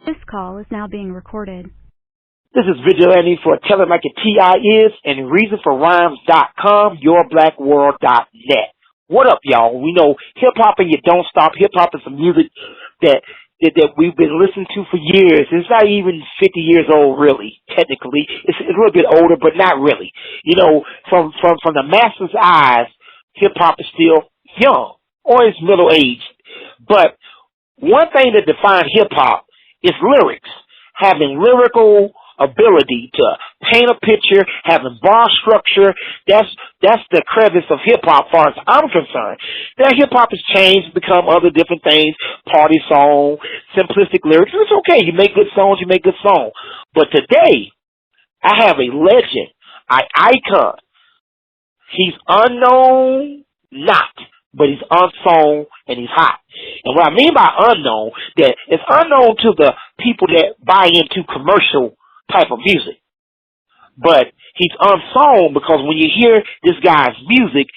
This call is now being recorded. This is Vigilante for Tell It Like a T.I. Is and reasonforrhymes.com, yourblackworld.net. What up, y'all? We know hip-hop and you don't stop. Hip-hop is some music that we've been listening to for years. It's not even 50 years old, really, technically. It's a little bit older, but not really. You know, from the masses' eyes, hip-hop is still young or it's middle-aged. But one thing that defines hip-hop is lyrics, having lyrical ability to paint a picture, having bar structure. That's the crevice of hip-hop as far as I'm concerned. Now, hip-hop has changed, become other different things, party song, simplistic lyrics. It's okay. You make good songs, you make good songs. But today, I have a legend, an icon. He's unknown, not, but he's unsung and he's hot. And what I mean by unknown, that it's unknown to the people that buy into commercial type of music. But he's unsung because when you hear this guy's music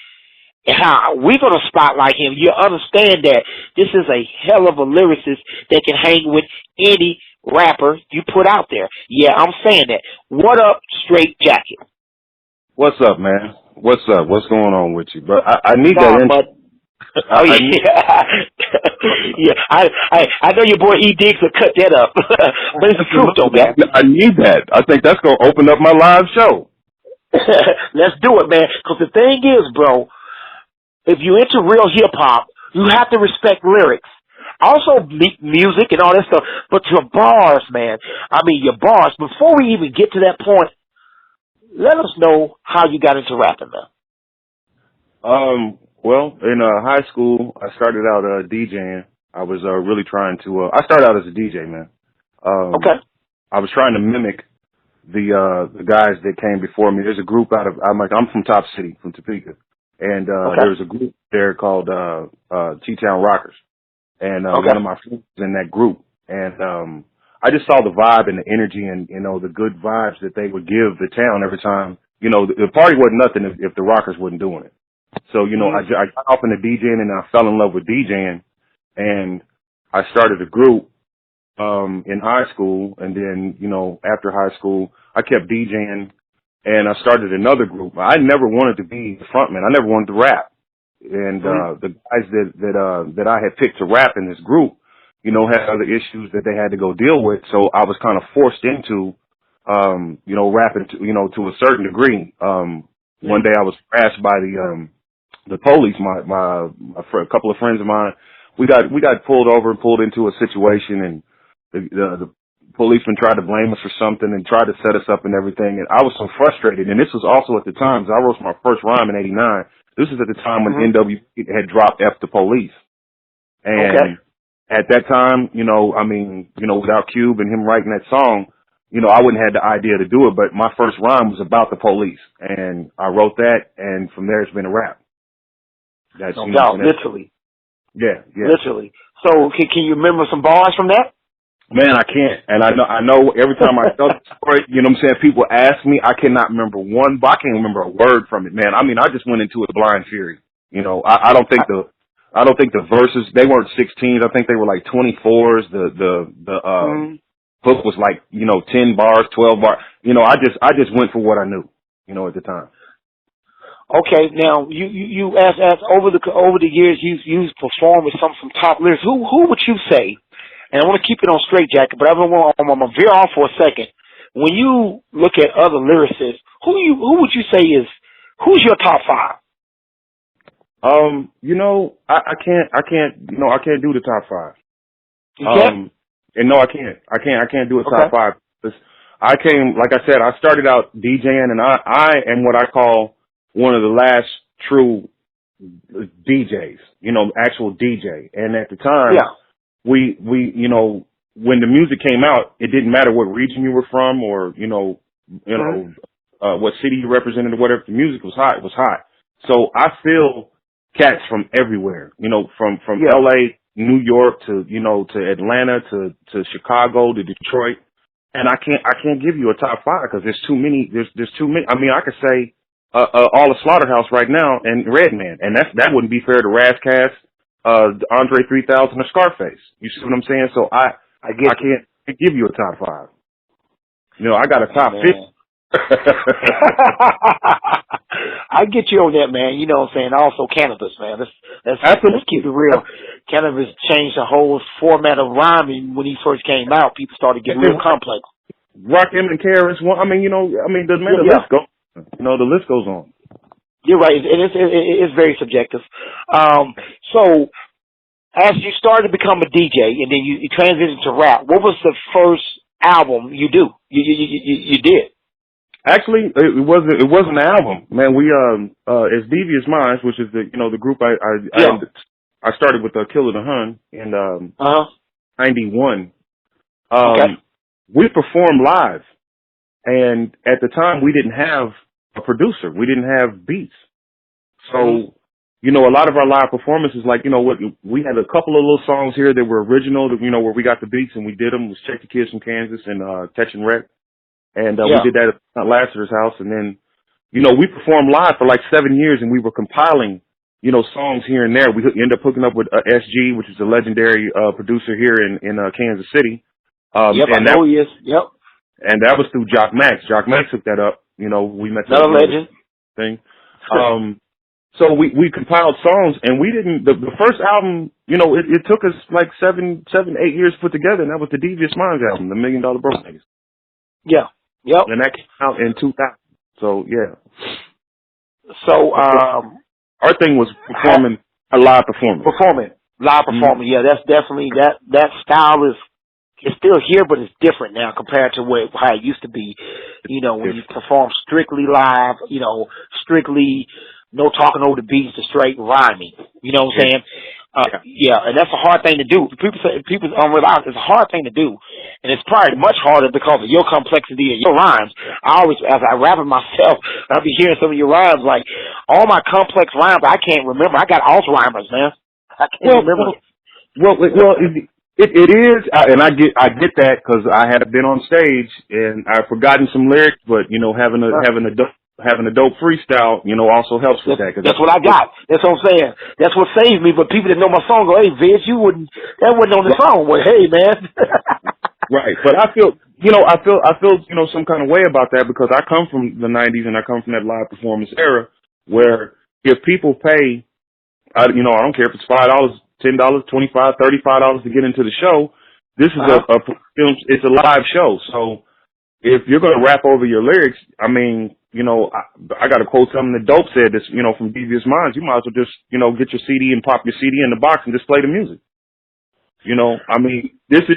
and how we're going to spotlight him, you understand that this is a hell of a lyricist that can hang with any rapper you put out there. Yeah, I'm saying that. What up, Str8jakkett? What's up, man? What's up? What's going on with you? But I need that intro. Oh yeah, yeah. I know your boy E Diggs will cut that up, but it's the truth though, man. I need that. I think that's gonna open up my live show. Let's do it, man. Because the thing is, bro, if you're into real hip hop, you have to respect lyrics. Also, music and all that stuff, but your bars, man. I mean, your bars. Before we even get to that point, let us know how you got into rapping, man. Well, in high school, I started out DJing. I was really trying to. I started out as a DJ, man. Okay. I was trying to mimic the guys that came before me. There's a group out of. I'm from Top City, from Topeka, and there's a group there called T-Town Rockers, and one of my friends was in that group, and I just saw the vibe and the energy and the good vibes that they would give the town every time. The party wasn't nothing if the Rockers wasn't doing it. So, I got off into DJing and I fell in love with DJing, and I started a group in high school, and then, after high school, I kept DJing, and I started another group. I never wanted to be the frontman. I never wanted to rap. And the guys that I had picked to rap in this group, had other issues that they had to go deal with, so I was kind of forced into, rapping to a certain degree. One day I was harassed by the police. A couple of friends of mine, we got pulled over and pulled into a situation, and the policeman tried to blame us for something and tried to set us up and everything. And I was so frustrated. And this was also at the time, 'cause I wrote my first rhyme in '89. This was at the time when NW had dropped F the Police. And at that time, without Cube and him writing that song, I wouldn't have the idea to do it, but my first rhyme was about the police, and I wrote that, and from there it's been a rap. That's literally. Yeah. Literally. So can you remember some bars from that? Man, I can't. And I know every time I tell the story, people ask me, I cannot remember one, but I can't remember a word from it, man. I mean, I just went into a blind fury. I don't think the verses, they weren't 16s. I think they were like 24s. The hook was like, 10 bars, 12 bars. I just went for what I knew, at the time. Okay, now you as over the years you've performed with some top lyrics. Who would you say? And I want to keep it on Str8jakkett, but I'm gonna veer off for a second. When you look at other lyricists, who would you say who's your top five? I can't do the top five. You can't? And no, I can't. I can't do a top five. I came, like I said, I started out DJing, and I am what I call one of the last true DJs, actual DJ. And at the time, we, when the music came out, it didn't matter what region you were from or, what city you represented or whatever. The music was hot. It was hot. So I feel cats from everywhere, from LA, New York to Atlanta to Chicago to Detroit. And I can't give you a top five because there's too many. There's too many. I mean, I could say all the Slaughterhouse right now and Redman, and that wouldn't be fair to Razzcast, Andre 3000 or Scarface. You see what I'm saying? So I can't give you a top 5. You know, I got a top 50. I get you on that, man. You know what I'm saying? Also, cannabis, man. Let's keep it real. Cannabis changed the whole format of rhyming when he first came out. People started getting real complex. Rakim and KRS One. I mean, you know, the list goes. You know, the list goes on. You're right. It's very subjective. So, as you started to become a DJ and then you transitioned to rap, what was the first album you did? Actually, it wasn't an album, man. We as Devious Minds, which is the group I started with Killer the Hun in 91. We performed live, and at the time we didn't have a producer, we didn't have beats, so you know, a lot of our live performances, like, you know, what we had a couple of little songs here that were original, that, you know, where we got the beats and we did them. It was Check the Kids from Kansas and Touch and Wreck. And we did that at Lassiter's house. And then, you know, we performed live for like 7 years, and we were compiling, you know, songs here and there. We ended up hooking up with SG, which is a legendary producer here in Kansas City. And I know he is. Yep. And that was through Jock Max. Jock Max hooked that up. You know, we met another legend thing. So we compiled songs, and we didn't. The first album, you know, it took us like 7, 8 years to put together, and that was the Devious Minds album, the $1 Million Broke Niggas. Yeah. Yep. And that came out in 2000. So yeah. So our thing was performing a live performance. Performing. Yeah, that's definitely that style is still here, but it's different now compared to how it used to be. You know, when you perform strictly live, you know, strictly no talking over the beats, just straight rhyming. You know what I'm saying? And that's a hard thing to do. People don't realize it's a hard thing to do, and it's probably much harder because of your complexity and your rhymes. I always, as I rap it myself, I'll be hearing some of your rhymes, like all my complex rhymes, I can't remember. I got Alzheimer's, man. I can't remember. It is, and I get that because I had been on stage and I've forgotten some lyrics, but you know, having a dope freestyle, you know, also helps with that. That's what I got. That's what I'm saying. That's what saved me. But people that know my song go, "Hey, Vince, that wasn't on the song." Well, hey, man. Right. But I feel, you know, some kind of way about that because I come from the 90s and I come from that live performance era where if people pay, you know, I don't care if it's $5, $10, $25, $35 to get into the show. This is it's a live show. So if you're going to rap over your lyrics, I mean, you know, I got to quote something that Dope said, this, you know, from Devious Minds. You might as well just, you know, get your CD and pop your CD in the box and just play the music. You know, I mean, it's a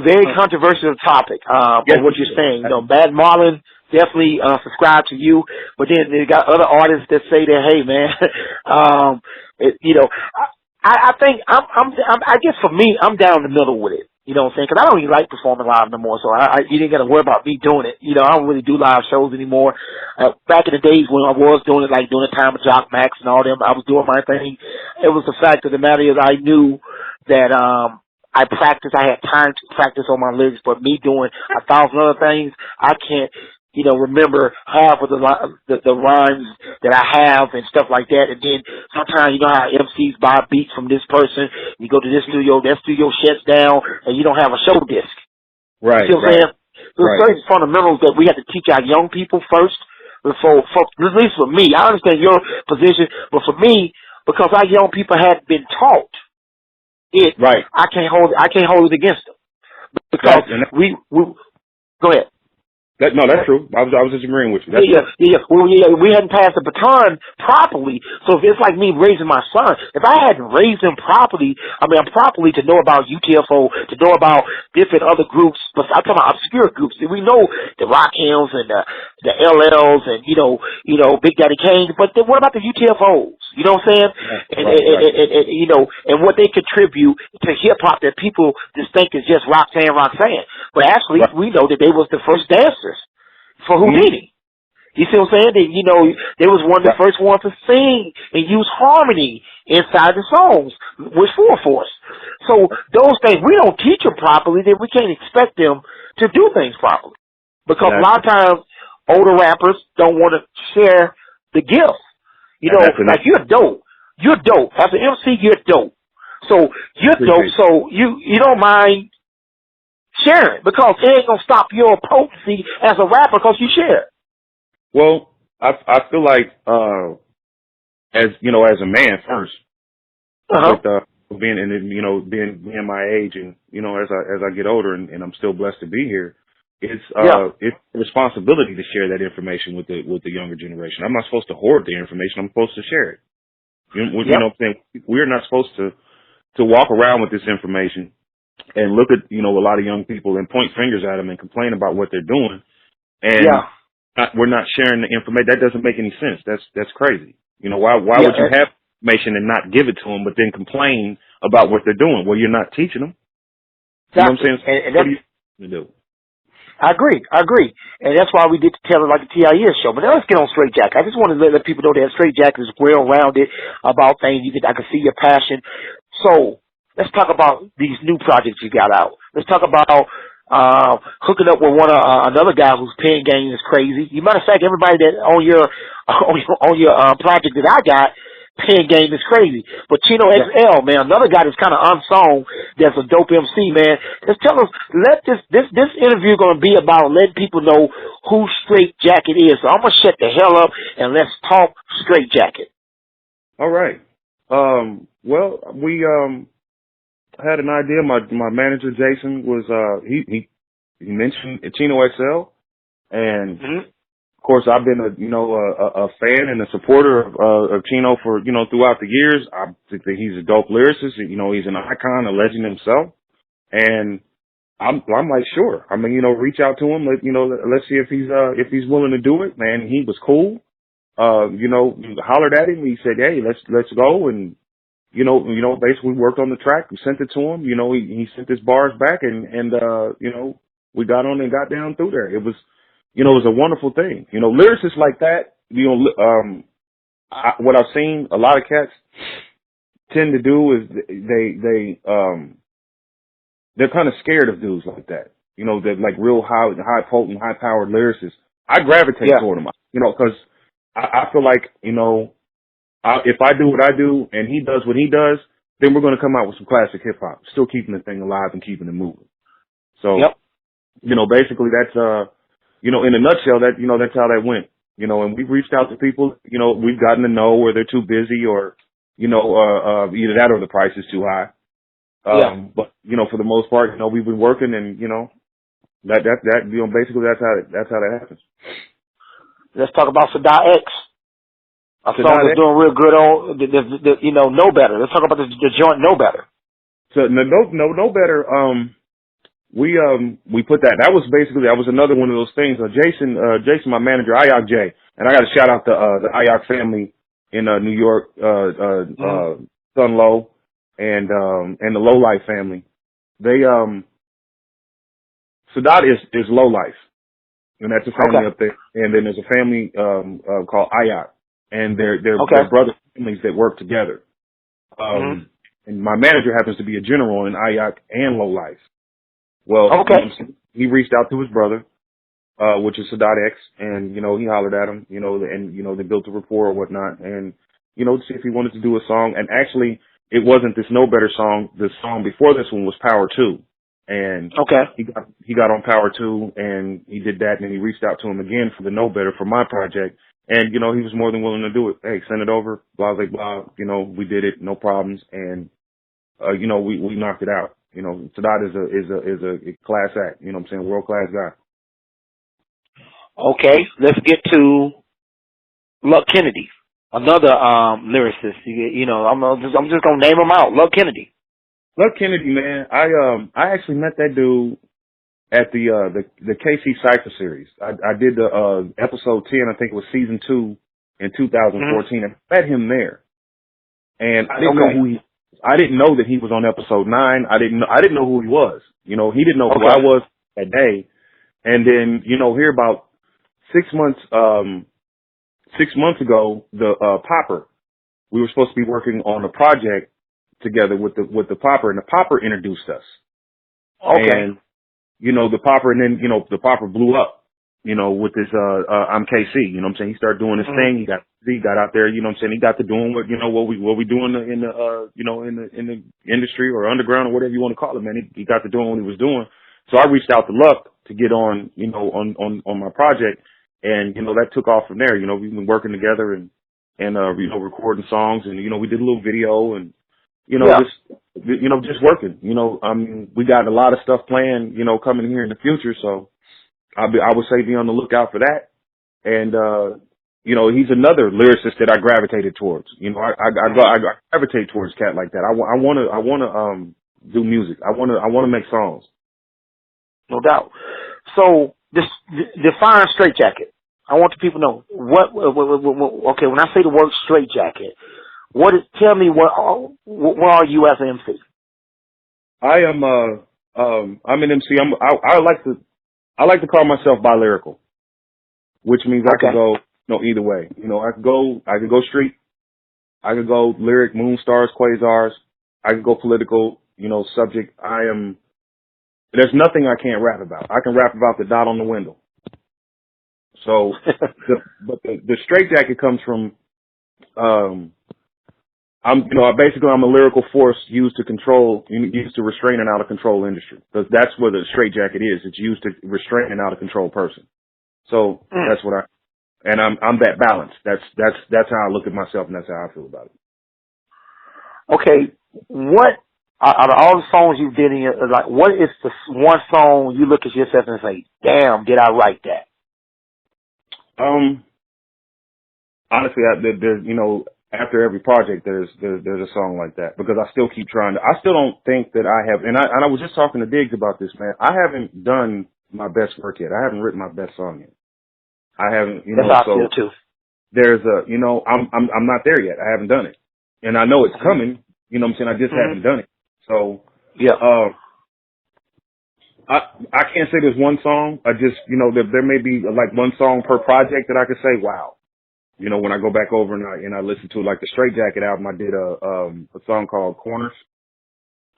very controversial topic, what you're saying. You know, Bad Marlin definitely subscribe to you, but then they got other artists that say that, hey, man, you know, I think I guess for me, I'm down the middle with it. You know what I'm saying? Because I don't even like performing live no more, so you didn't got to worry about me doing it. You know, I don't really do live shows anymore. Back in the days when I was doing it, like during the time of Jock Max and all them, I was doing my thing. It was the fact of the matter is I knew that I practiced. I had time to practice on my lyrics, but me doing 1,000 other things, I can't, you know, remember half of the rhymes that I have and stuff like that. And then sometimes, you know how MCs buy beats from this person, you go to this studio, that studio shuts down, and you don't have a show disc. Right. You see what I'm saying? So it's certain fundamentals that we have to teach our young people first. Before, at least for me, I understand your position, but for me, because our young people had been taught it, I can't hold it against them. Because we go ahead. No, that's true. I was just agreeing with you. Well, we hadn't passed the baton properly. So if it's like me raising my son, if I hadn't raised him properly, properly to know about UTFO, to know about different other groups, but I'm talking about obscure groups. We know the Rock Hymns and the LLs and, you know, Big Daddy Kane, but then what about the UTFOs? You know what I'm saying? And you know, and what they contribute to hip hop that people just think is just Roxanne. But actually, we know that they was the first dancers for Houdini. You see what I'm saying? They, you know, they was one of the first ones to sing and use harmony inside the songs with 4/4. So those things, we don't teach them properly, then we can't expect them to do things properly. Because a lot of times, older rappers don't want to share the gift. You know, like you're dope. You're dope. As an MC, you're dope. So you're dope. So you don't mind share it, because it ain't gonna stop your potency as a rapper because you share it. Well, I feel like as you know, as a man first, with being being my age, and as I get older, and I'm still blessed to be here, it's a responsibility to share that information with the younger generation. I'm not supposed to hoard the information. I'm supposed to share it. You know what I'm saying? We're not supposed to walk around with this information and look at, a lot of young people and point fingers at them and complain about what they're doing. And we're not sharing the information. That doesn't make any sense. That's crazy. Why would you have information and not give it to them, but then complain about what they're doing? Well, you're not teaching them. You know what I'm saying? And what do you do? I agree. And that's why we did the Taylor Like a TIS show. But now let's get on Str8jakkett. I just want to let people know that Str8jakkett is well-rounded about things. I can see your passion. So let's talk about these new projects you got out. Let's talk about hooking up with another guy whose pen game is crazy. You matter of fact, everybody that on your project that I got, pen game is crazy. But Chino XL, man, another guy that's kind of unsung, that's a dope MC, man. Just tell us, this interview going to be about letting people know who Str8jakkett is. So I'm going to shut the hell up and let's talk Str8jakkett. All right. Well, we had an idea. My manager Jason was he mentioned Chino XL, and of course I've been a fan and a supporter of Chino for throughout the years. I think that he's a dope lyricist. He's an icon, a legend himself, and I'm like, sure. I mean, reach out to him. Let's see if he's willing to do it. Man, he was cool. Hollered at him. He said, hey, let's go. And basically worked on the track. We sent it to him. He sent his bars back, and we got on and got down through there. It was, it was a wonderful thing. Lyricists like that, what I've seen a lot of cats tend to do is they're kind of scared of dudes like that. They're like real high potent, high powered lyricists. I gravitate toward them, because I feel like, if I do what I do and he does what he does, then we're going to come out with some classic hip hop, still keeping the thing alive and keeping it moving. So, basically that's, in a nutshell, that's how that went, and we've reached out to people, we've gotten to know where they're too busy or, either that or the price is too high. But, for the most part, we've been working and, basically that's how that happens. Let's talk about Sadat X. A song that's doing real good on, Know Better. Let's talk about the joint Know Better. So, Know Better, we put that was another one of those things. Jason, my manager, Ayak J, and I got to shout out the Ayak family in New York, Sun Low and the Low Life family. They, Sadat is Low Life, and that's a family up there. And then there's a family, called Ayak, and they're brother families that work together. And my manager happens to be a general in Ayak and Low Life. Well, he reached out to his brother, which is Sadat X, and, he hollered at him, and, they built a rapport or whatnot, and, to see if he wanted to do a song. And actually, it wasn't this Know Better song. The song before this one was Power 2. And he got on Power 2, and he did that, and then he reached out to him again for the Know Better for my project. And, he was more than willing to do it. Hey, send it over, blah, blah, blah. We did it, no problems. And, we knocked it out. Sadat is a class act, world class guy. Okay, let's get to Luck Kennedy, another lyricist. I'm just gonna name him out. Luck Kennedy. Luck Kennedy, man. I actually met that dude at the KC Cypher series. I did the episode 10, I think it was season 2 in 2014, and I met him there. And I didn't know I didn't know that he was on episode 9. I didn't know who he was. He didn't know who I was that day. And then, here about 6 months ago, the Popper, we were supposed to be working on a project together with the Popper, and the Popper introduced us. And, the Popper, and then, the Popper blew up, with this, I'm KC, he started doing his thing. He got out there, he got to doing what we do in the industry or underground or whatever you want to call it, man. He got to doing what he was doing. So I reached out to Luck to get on, you know, on my project, and you know that took off from there. You know, we've been working together and you know, recording songs, and you know, we did a little video, and you know, just working. You know, I mean, we got a lot of stuff planned, you know, coming here in the future. So I would say be on the lookout for that. And you know, he's another lyricist that I gravitated towards. You know, I gravitate towards cat like that. I want to do music. I want to make songs. No doubt. So define Str8jakkett. I want the people to know what okay, when I say the word Str8jakkett, tell me what are you as an MC? I am I'm an MC. I like to call myself bilyrical, which means I could go either way. You know, I could go street, I could go lyric, moon, stars, quasars, I could go political, you know, subject. There's nothing I can't rap about. I can rap about the dot on the window. So, the Str8jakkett comes from, I'm a lyrical force used to restrain an out of control industry. Because that's what the Str8jakkett is. It's used to restrain an out of control person. So that's what I'm that balance. That's how I look at myself, and that's how I feel about it. Okay, what out of all the songs you did like, what is the one song you look at yourself and say, "Damn, did I write that"? Honestly, there's, you know, after every project, there's a song like that, because I still keep trying to. I still don't think that I have, and I was just talking to Diggs about this, man. I haven't done my best work yet. I haven't written my best song yet. I haven't, you know. That's how I feel too. There's you know, I'm not there yet. I haven't done it, and I know it's coming. You know what I'm saying? I just haven't done it. So yeah. I can't say there's one song. I just, you know, there may be like one song per project that I could say, wow. You know, when I go back over and I listen to, like, the Str8jakkett album, I did a song called Corners.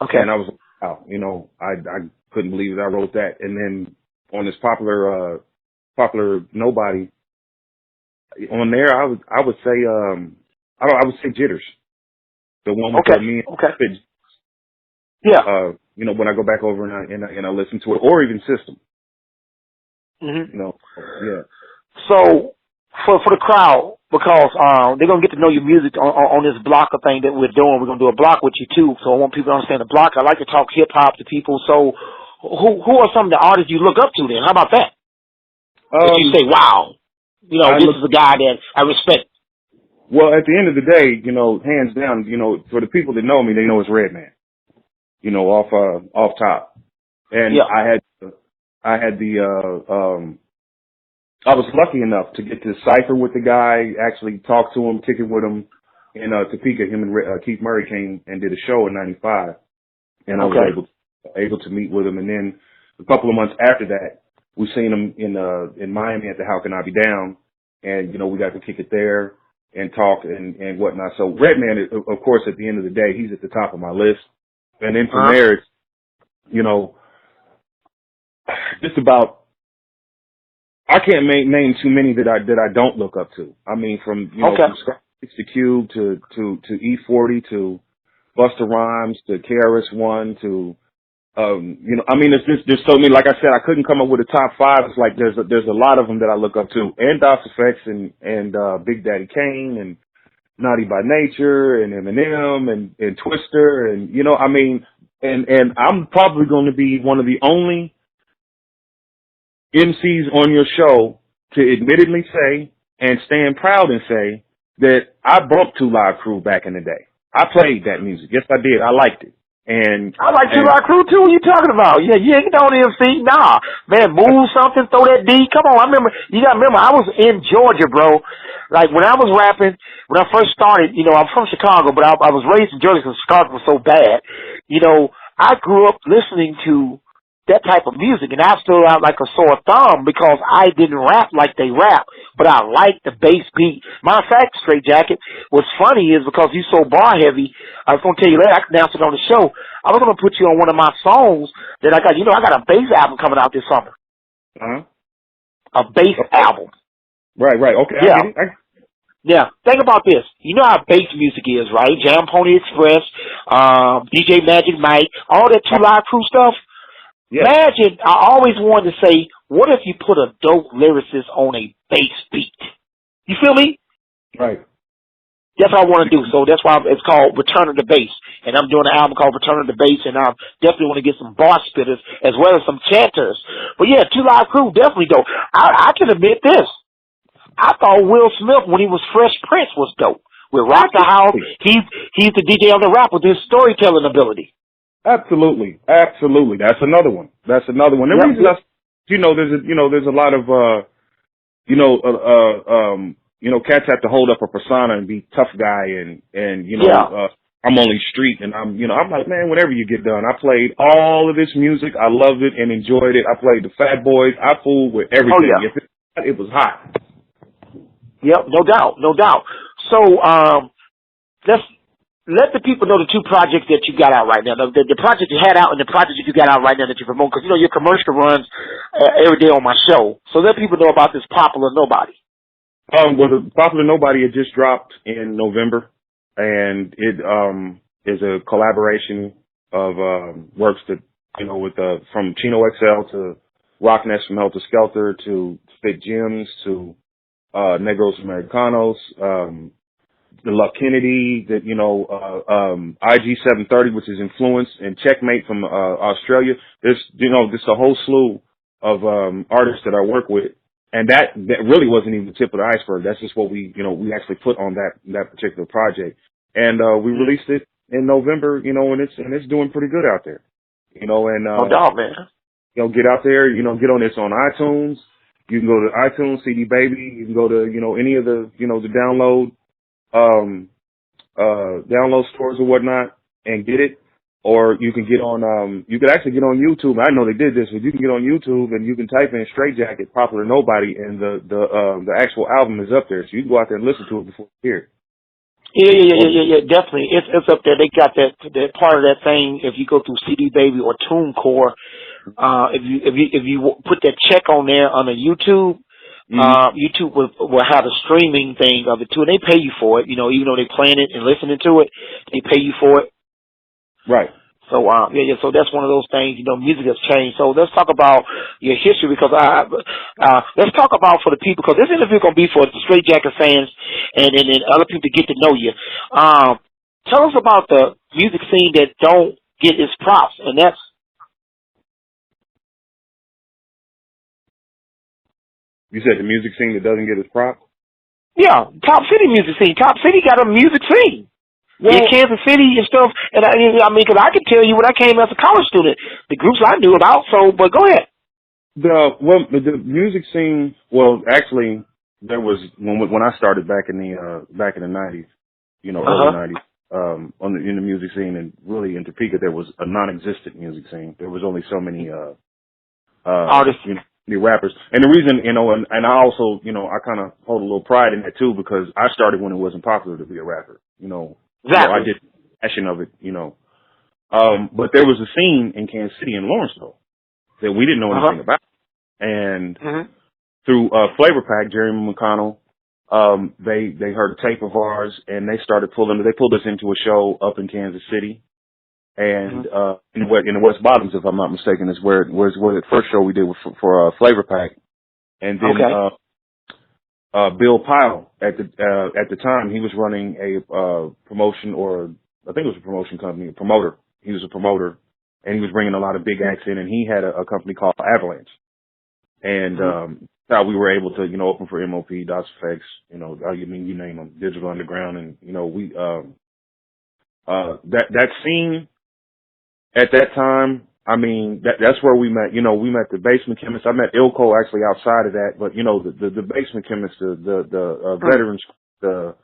Okay. And I was, wow, you know, I couldn't believe it. I wrote that. And then on this popular Nobody, on there, I would say Jitters. The one with me and Fitz. Yeah. You know, when I go back over and I listen to it, or even System. Mm-hmm. You know, yeah. So for the crowd, because they're gonna get to know your music on this blocker thing that we're doing. We're gonna do a block with you too. So I want people to understand the block. I like to talk hip hop to people. So who are some of the artists you look up to then? How about that? If you say, wow, you know, this is a guy that I respect. Well, at the end of the day, you know, hands down, you know, for the people that know me, they know it's Redman. You know, off top. And I was lucky enough to get to cipher with the guy, actually talk to him, kick it with him in Topeka. Him and Keith Murray came and did a show in '95, and I was able to meet with him. And then a couple of months after that, we seen him in Miami at the How Can I Be Down, and you know, we got to kick it there and talk and whatnot. So Redman, of course, at the end of the day, he's at the top of my list. And then from there, it's, you know, just about, I can't name too many that I don't look up to. I mean, from, you know, from Scarface to Cube to E40 to Busta Rhymes to KRS-One to, you know, I mean, there's so many. Like I said, I couldn't come up with a top five. It's like there's a lot of them that I look up to, and DOS Effects and Big Daddy Kane and Naughty by Nature and Eminem and Twister, and you know, I mean, and I'm probably going to be one of the only MCs on your show to admittedly say and stand proud and say that I bumped Two Live Crew back in the day. I played that music. Yes, I did. I liked it. And I like Two Live Crew too. What you talking about? Yeah, you ain't on MC. Nah, man, move something, throw that D. Come on, you gotta remember, I was in Georgia, bro. Like when I was rapping, when I first started, you know, I'm from Chicago, but I was raised in Georgia because Chicago was so bad. You know, I grew up listening to that type of music, and I stood out like a sore thumb because I didn't rap like they rap, but I liked the bass beat. Matter of fact, Str8jakkett, what's funny is because you so bar heavy, I was going to tell you later, I can announce it on the show, I was going to put you on one of my songs that I got. You know, I got a bass album coming out this summer. A bass album. Right, okay. Yeah. Yeah, think about this. You know how bass music is, right? Jam Pony Express, DJ Magic Mike, all that Two Live Crew stuff. Imagine, I always wanted to say, what if you put a dope lyricist on a bass beat? You feel me? Right. That's what I want to do. So that's why it's called Return of the Bass. And I'm doing an album called Return of the Bass, and I definitely want to get some bar spitters as well as some chanters. But yeah, Two Live Crew, definitely dope. I can admit this. I thought Will Smith, when he was Fresh Prince, was dope. With Rock the House, he's the DJ on the rap with his storytelling ability. Absolutely. That's another one. The reason there's a lot of cats have to hold up a persona and be tough guy and I'm only street and I'm like, man, whenever you get done. I played all of this music. I loved it and enjoyed it. I played the Fat Boys. I fooled with everything. Oh, yeah. If it was hot. Yep, no doubt. So, let's let the people know the two projects that you got out right now. The project you had out and the project you got out right now that you promote, because your commercial runs every day on my show. So let people know about this Popular Nobody. Well, the Popular Nobody, it just dropped in November, and it is a collaboration of works that with from Chino XL to Rockness from Helter Skelter to Spit Gems to Negros Americanos, the Luck Kennedy, that IG 730, which is Influence, and Checkmate from Australia. There's just a whole slew of artists that I work with. And that really wasn't even the tip of the iceberg. That's just what we actually put on that particular project. And we released it in November, and it's doing pretty good out there. No doubt, man. Get out there, get on this on iTunes. You can go to iTunes, CD Baby. You can go to, any of the, the download stores or whatnot and get it. Or you can get on, you could actually get on YouTube. I know they did this, but you can get on YouTube and you can type in Str8jakkett, Popular Nobody, and the actual album is up there. So you can go out there and listen to it before you hear it. Yeah, definitely. It's up there. They got that part of that thing. If you go through CD Baby or TuneCore, if you put that check on there on the YouTube, YouTube will have a streaming thing of it too, and they pay you for it. Even though they playing it and listening to it, they pay you for it. Right. So, so that's one of those things, music has changed. So let's talk about your history, because let's talk about for the people, because this interview is going to be for the Str8jakkett fans and other people to get to know you. Tell us about the music scene that don't get its props, and that's... You said the music scene that doesn't get its props? Yeah, Top City music scene. Top City got a music scene. Well, in Kansas City and stuff, and because I can tell you when I came as a college student, the groups I knew about. So, but go ahead. The music scene. Well, actually, there was when I started back in the 90s, early 90s, in the music scene, and really in Topeka, there was a non-existent music scene. There was only so many artists, the rappers, and the reason, and I also, I kind of hold a little pride in that too, because I started when it wasn't popular to be a rapper, Exactly. I did passion of it, but there was a scene in Kansas City and Lawrenceville that we didn't know anything about. And through Flavor Pack, Jeremy McConnell, they heard a tape of ours and they pulled us into a show up in Kansas City. And in the West Bottoms, if I'm not mistaken, is where the first show we did for Flavor Pack. And then Bill Pyle at the time, he was running a promotion, or I think it was a promotion company, a promoter. He was a promoter, and he was bringing a lot of big acts in, and he had a company called Avalanche. And how we were able to open for MOP, DOS Effects, you name them, Digital Underground, and we that scene at that time. I mean, that's where we met. We met the Basement Chemist. I met Ilko actually outside of that, but the Basement Chemist, the veterans, the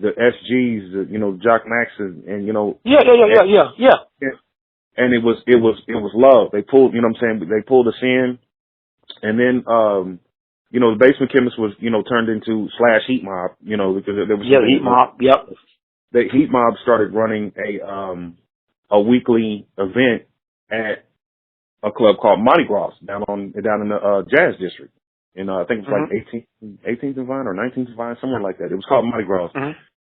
SGs, Jock Maxes, and Yeah. And it was love. They pulled, they pulled us in, and then the Basement Chemist was turned into / Heat Mob, because there was Heat Mob. Yep. The Heat Mob started running a weekly event at a club called Mardi Gras down in the Jazz District. And I think it was like 18th and Vine or 19th and Vine, somewhere like that. It was called Mardi Gras.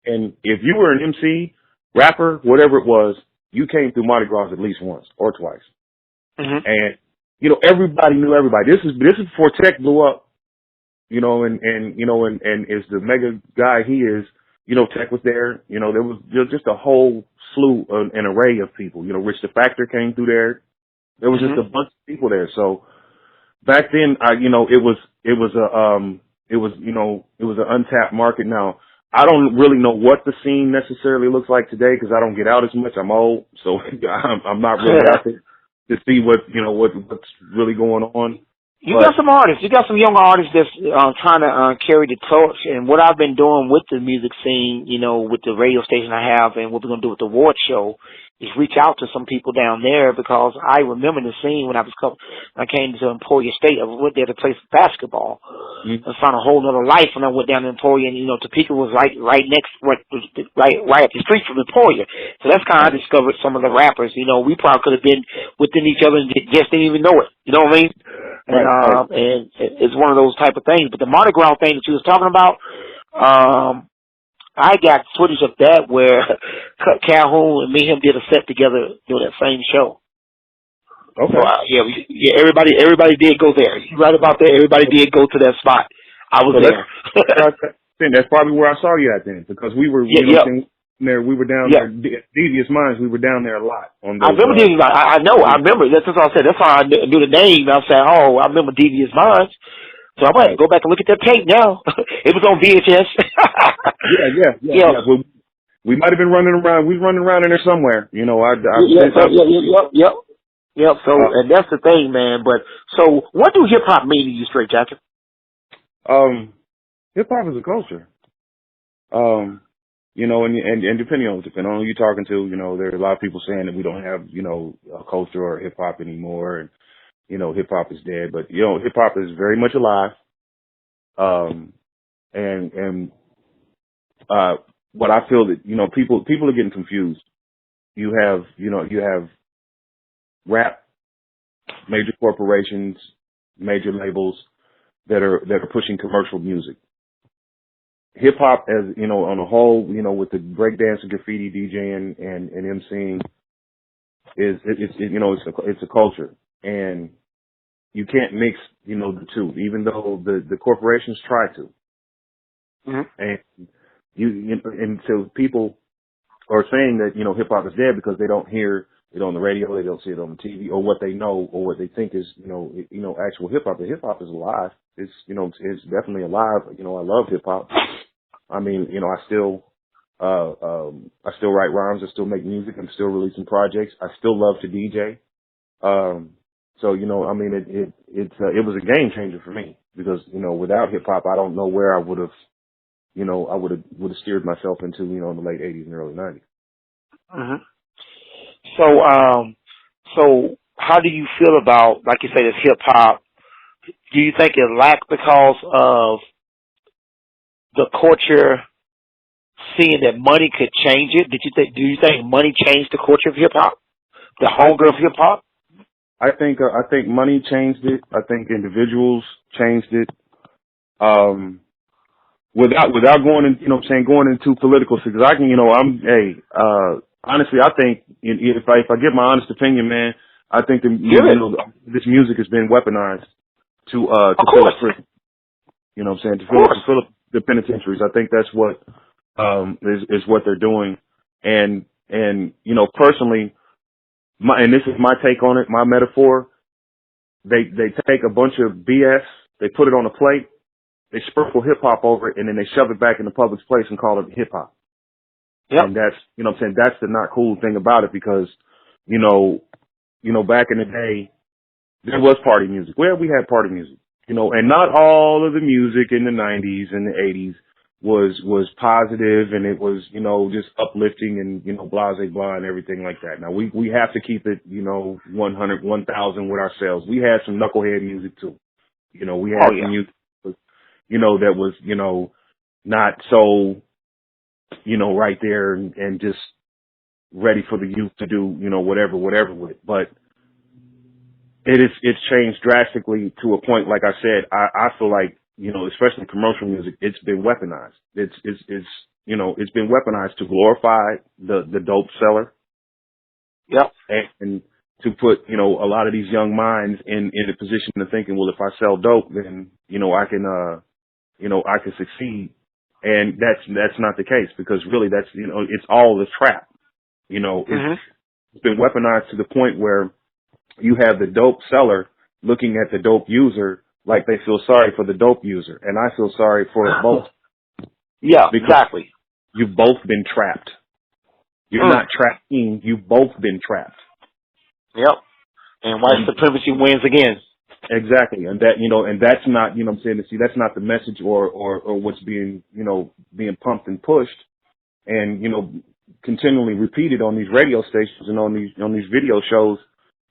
And if you were an MC, rapper, whatever it was, you came through Mardi Gras at least once or twice. And everybody knew everybody. This is before tech blew up, and as the mega guy he is, Tech was there. There was just a whole slew, an array of people. Rich the Factor came through there. There was just a bunch of people there. So back then, it was an untapped market. Now, I don't really know what the scene necessarily looks like today because I don't get out as much. I'm old, so I'm not really out there to see what's really going on. You got some artists. You got some young artists that's trying to carry the torch. And what I've been doing with the music scene, with the radio station I have, and what we're gonna do with the award show, is reach out to some people down there because I remember the scene when I came to Emporia State. I went there to play basketball. I found a whole other life when I went down to Emporia, and Topeka was right up the street from Emporia. So that's kind of how I discovered some of the rappers. We probably could have been within each other and just didn't even know it. You know what I mean? And it's one of those type of things. But the Mardi Gras thing that you was talking about, I got footage of that where Calhoun and me and him did a set together doing that same show. Okay. So, everybody did go there. You're right about that. Everybody did go to that spot. I was there. That's probably where I saw you at then, because we were there. We were down there. Devious Minds. We were down there a lot. I remember Devious Minds. I know. I remember. That's what I said. That's how I knew the name. I said, "Oh, I remember Devious Minds." So I might go back and look at that tape now. It was on VHS. Yeah. Well, we might have been running around. We were running around in there somewhere. Yep. So, and that's the thing, man. But so, what do hip hop mean to you, Straight Jacket? Hip hop is a culture. And depending on who you're talking to, there are a lot of people saying that we don't have, a culture or hip hop anymore, and hip hop is dead. But hip hop is very much alive. What I feel that people are getting confused. You have rap, major corporations, major labels that are pushing commercial music. Hip hop, as on a whole, with the breakdance and graffiti DJing and emceeing, it's a culture, and you can't mix the two, even though the corporations try to. And and so people are saying that hip hop is dead because they don't hear it on the radio, they don't see it on the TV, or what they know or what they think is actual hip hop. But hip hop is alive. It's it's definitely alive. I love hip hop. I mean, I still write rhymes. I still make music. I'm still releasing projects. I still love to DJ. So it was a game changer for me because without hip hop, I don't know where I would have steered myself into in the late '80s and early '90s. So how do you feel about, like you say, this hip hop? Do you think it lacked because of the culture seeing that money could change it? Do you think money changed the culture of hip hop? The hunger of hip hop? I think money changed it. I think individuals changed it. Without going into political, because I can, honestly, I think if I give my honest opinion, man, I think this music has been weaponized to fill up prison. To fill up the penitentiaries. I think that's what is what they're doing, and personally, and this is my take on it, my metaphor. They take a bunch of BS, they put it on a plate, they sprinkle hip hop over it, and then they shove it back in the public's place and call it hip hop. Yep. And that's that's the not cool thing about it, because back in the day there was party music. Well, we had party music, and not all of the music in the 90s and the 80s was positive, and it was just uplifting and blase blah and everything like that. Now we have to keep it 100 1000 with ourselves. We had some knucklehead music too. We had some music that was not so right there and just ready for the youth to do whatever with it. But it's changed drastically to a point, like I said. I feel like especially commercial music, it's been weaponized. It's been weaponized to glorify the dope seller. Yep. And to put, you know, a lot of these young minds in a position of thinking, well, if I sell dope, then, you know, I can succeed. And that's not the case, because really that's, you know, it's all the trap. You know, it's been weaponized to the point where you have the dope seller looking at the dope user like they feel sorry for the dope user. And I feel sorry for both. Yeah, exactly. You've both been trapped. You're not trapping. You've both been trapped. Yep. And white supremacy wins again. Exactly. And that, you know, and that's not, you know what I'm saying, see, that's not the message or what's being, you know, being pumped and pushed and, you know, continually repeated on these radio stations and on these video shows,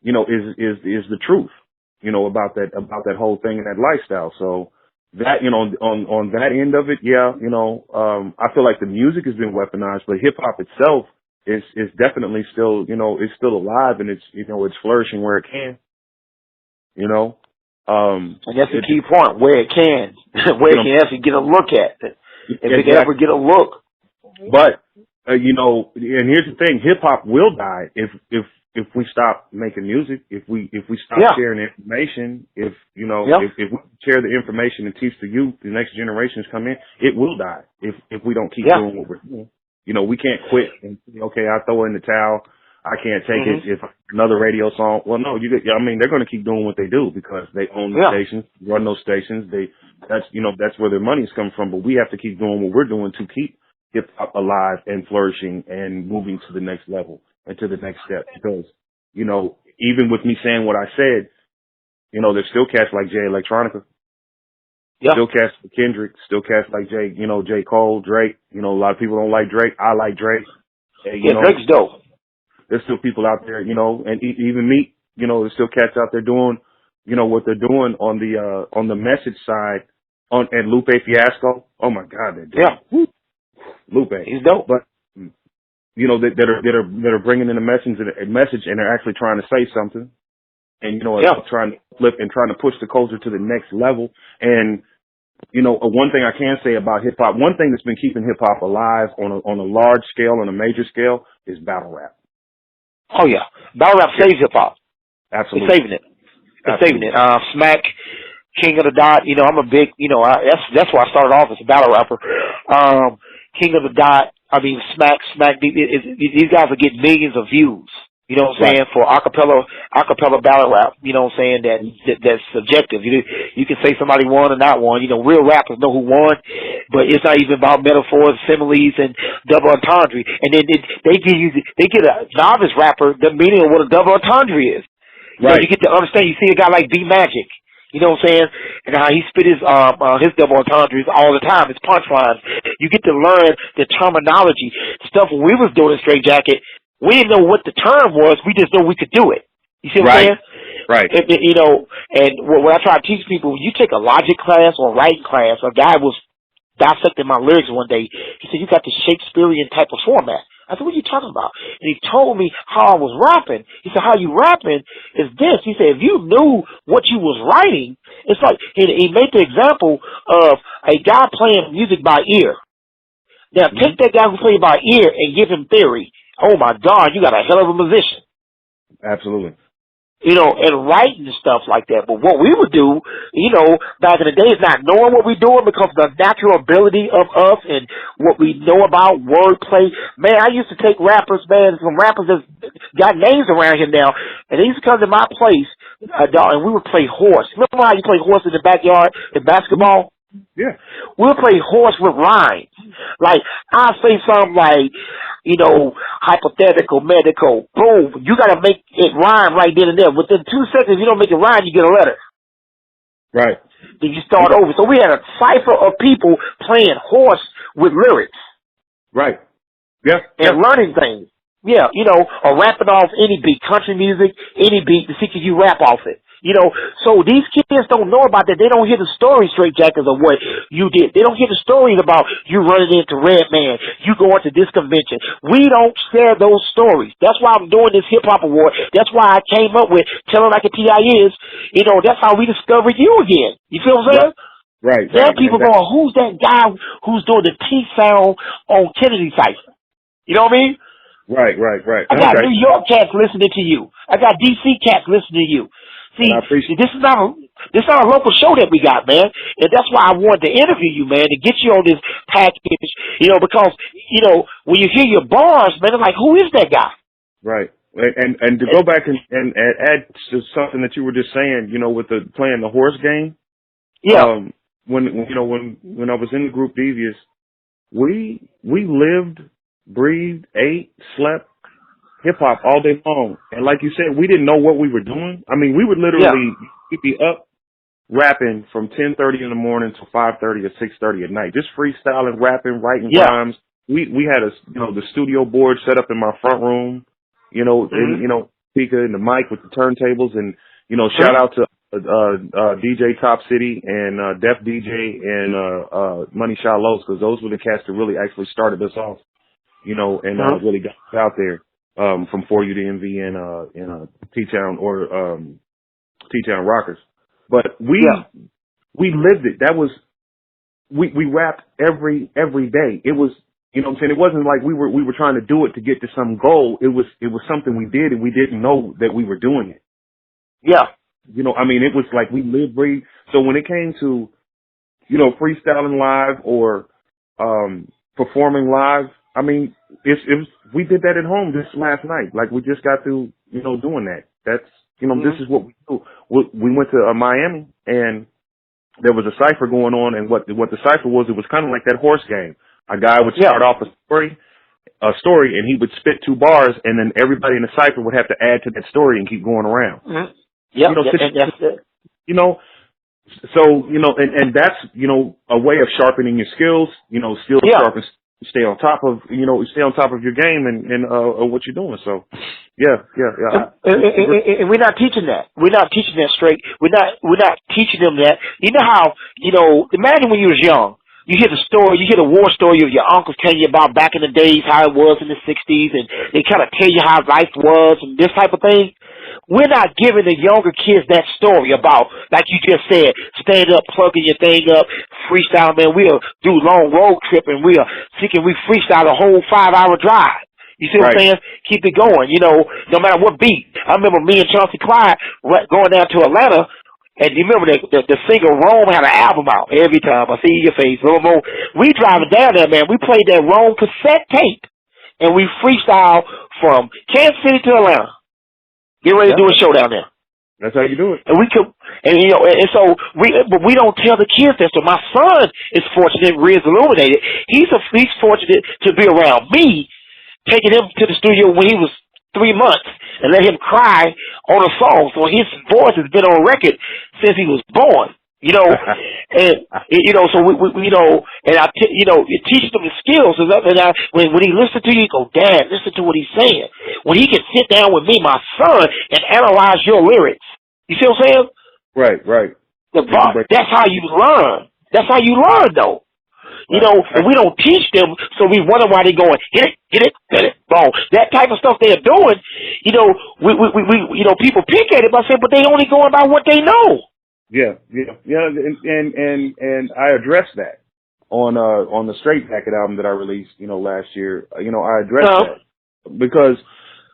you know, is the truth, you know, about that whole thing and that lifestyle. So that, you know, on that end of it, yeah, you know, I feel like the music has been weaponized, but hip hop itself is definitely still, you know, it's still alive, and it's, you know, it's flourishing where it can, you know. And that's the key point, where it can, where it can actually get a look at it. If it can ever get a look. But, you know, and here's the thing, hip hop will die if we stop making music, if we stop sharing information, if, you know, if we share the information and teach the youth, the next generations come in, it will die if we don't keep doing what we're doing. You know, we can't quit and say, okay, I throw in the towel. I can't take it if another radio song. Well, no, I mean, they're going to keep doing what they do because they own the stations, run those stations. That's where their money's coming from. But we have to keep doing what we're doing to keep hip hop alive and flourishing and moving to the next level and to the next step. Because, you know, even with me saying what I said, you know, there's still cats like Jay Electronica. Still cats like Kendrick, still cats like J. Cole, Drake. You know, a lot of people don't like Drake. I like Drake. And, you know, Drake's dope. There's still people out there, you know, and even me, you know, there's still cats out there doing, you know, what they're doing on the message side and Lupe Fiasco. Oh my God, they're dope. Yeah. Lupe. He's dope. But, you know, that are bringing in a message and they're actually trying to say something and, you know, trying to flip and trying to push the culture to the next level. And, you know, one thing I can say about hip hop, one thing that's been keeping hip hop alive on a large scale, on a major scale, is battle rap. Oh yeah, battle rap saves hip hop. Absolutely, it's saving it. It's saving it. Smack, King of the Dot. You know, I'm a big. You know, that's why I started off as a battle rapper. King of the Dot. I mean, Smack. These guys are getting millions of views. You know what I'm saying? For acapella battle rap. You know what I'm saying? That's subjective. You can say somebody won or not won. You know, real rappers know who won, but it's not even about metaphors, similes, and double entendre. And then they get a novice rapper the meaning of what a double entendre is. Right. You get to understand. You see a guy like B Magic. You know what I'm saying? And how he spit his double entendres all the time, his punchlines. You get to learn the terminology. Stuff when we was doing Str8jakkett, we didn't know what the term was. We just know we could do it. You see what I'm saying? Right. You know, and what I try to teach people, when you take a logic class or writing class, a guy was dissecting my lyrics one day. He said, you got the Shakespearean type of format. I said, what are you talking about? And he told me how I was rapping. He said, how you rapping is this. He said, if you knew what you was writing, it's like, he made the example of a guy playing music by ear. Now, take that guy who played by ear and give him theory. Oh, my God, you got a hell of a musician. Absolutely. You know, and writing stuff like that. But what we would do, you know, back in the day is not knowing what we're doing because of the natural ability of us and what we know about wordplay. Man, I used to take rappers, man, some rappers that got names around here now, and they used to come to my place, and we would play horse. Remember how you play horse in the backyard in basketball? Yeah. We'll play horse with rhymes. Like, I'll say something like, you know, hypothetical, medical, boom. You got to make it rhyme right then and there. Within 2 seconds, if you don't make it rhyme, you get a letter. Right. Then you start over. So we had a cipher of people playing horse with lyrics. Right. Yeah. And learning things. Yeah, you know, or rapping off any beat, country music, any beat, to see can you rap off it. You know, so these kids don't know about that. They don't hear the story, Str8jakkett, of what you did. They don't hear the stories about you running into Redman, you going to this convention. We don't share those stories. That's why I'm doing this hip-hop award. That's why I came up with Tell It Like a T.I. Is. You know, that's how we discovered you again. You feel what I'm saying? Right. There are people going, who's that guy who's doing the T sound on Kennedy Cypher? You know what I mean? Right. I got New York cats listening to you. I got DC cats listening to you. See, this is not a local show that we got, man. And that's why I wanted to interview you, man, to get you on this package, because, when you hear your bars, man, it's like, who is that guy? Right. And to go back and add to something that you were just saying, with the playing the horse game. Yeah. When I was in the group Devious, we lived, breathed, ate, slept hip hop all day long. And like you said, we didn't know what we were doing. I mean, we would literally be up rapping from 10:30 in the morning to 5:30 or 6:30 at night, just freestyling, rapping, writing rhymes. We had the studio board set up in my front room, and speaker and the mic with the turntables, and shout out to DJ Top City and Def DJ and Money Shot Lows, because those were the cats that really actually started us off, and really got us out there from For You to Envy and T-Town or T-Town Rockers. But we lived it. That was we rapped every day. It was, what I'm saying, it wasn't like we were trying to do it to get to some goal. It was something we did, and we didn't know that we were doing it. Yeah. It was like we lived, breathed. So when it came to, freestyling live or performing live, it was, we did that at home this last night. Like, we just got through, doing that. That's, this is what we do. We went to Miami, and there was a cipher going on, and what the cipher was, it was kind of like that horse game. A guy would start off a story, and he would spit 2 bars, and then everybody in the cipher would have to add to that story and keep going around. Mm-hmm. That's it. And that's, a way of sharpening your skills, sharpen, stay on top of your game and what you're doing. So, And we're not teaching that. We're not teaching that straight. We're not teaching them that. You know how, imagine when you was young. You hear the story, you hear the war story of your uncles telling you about back in the days, how it was in the 60s, and they kind of tell you how life was and this type of thing. We're not giving the younger kids that story about, like you just said, stand up, plugging your thing up, freestyle, man. We'll do long road trip, and we freestyle a whole 5-hour drive. You see what I'm saying? Keep it going, no matter what beat. I remember me and Chauncey Clyde going down to Atlanta. And you remember the singer Rome had an album out every time I see your face. We driving down there, man. We played that Rome cassette tape, and we freestyle from Kansas City to Atlanta. Get ready to do a show down there. That's how you do it. And but we don't tell the kids that. So my son is fortunate, Riz Illuminated. He's fortunate to be around me, taking him to the studio when he was 3 months and let him cry on a song. So his voice has been on record since he was born, and, so we and it teaches them the skills. And when he listens to you, he go, Dad, listen to what he's saying. When he can sit down with me, my son, and analyze your lyrics. You see what I'm saying? Right. That's how you learn. That's how you learn, though. And we don't teach them, so we wonder why they're going, hit it, boom. That type of stuff they're doing, we people pick at it by saying, but they only going by what they know. Yeah, and I addressed that on the Str8jakkett album that I released, last year. I addressed that because,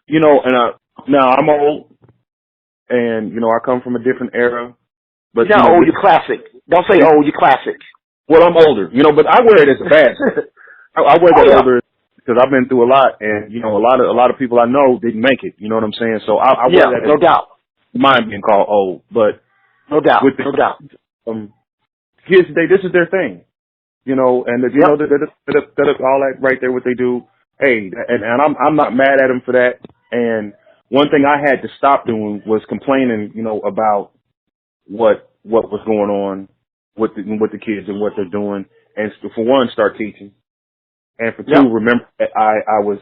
now I'm old, and I come from a different era. But you're classic. Don't say old, you're classic. Well, I'm older, but I wear it as a badge. I wear that older because I've been through a lot, and a lot of people I know didn't make it. You know what I'm saying? So I wear that. No doubt. Mine being called old, but no doubt. Kids today, this is their thing, and that's all that right there. What they do, hey, and I'm not mad at them for that. And one thing I had to stop doing was complaining, about what was going on with the kids and what they're doing, and for one, start teaching, and for two, remember that I was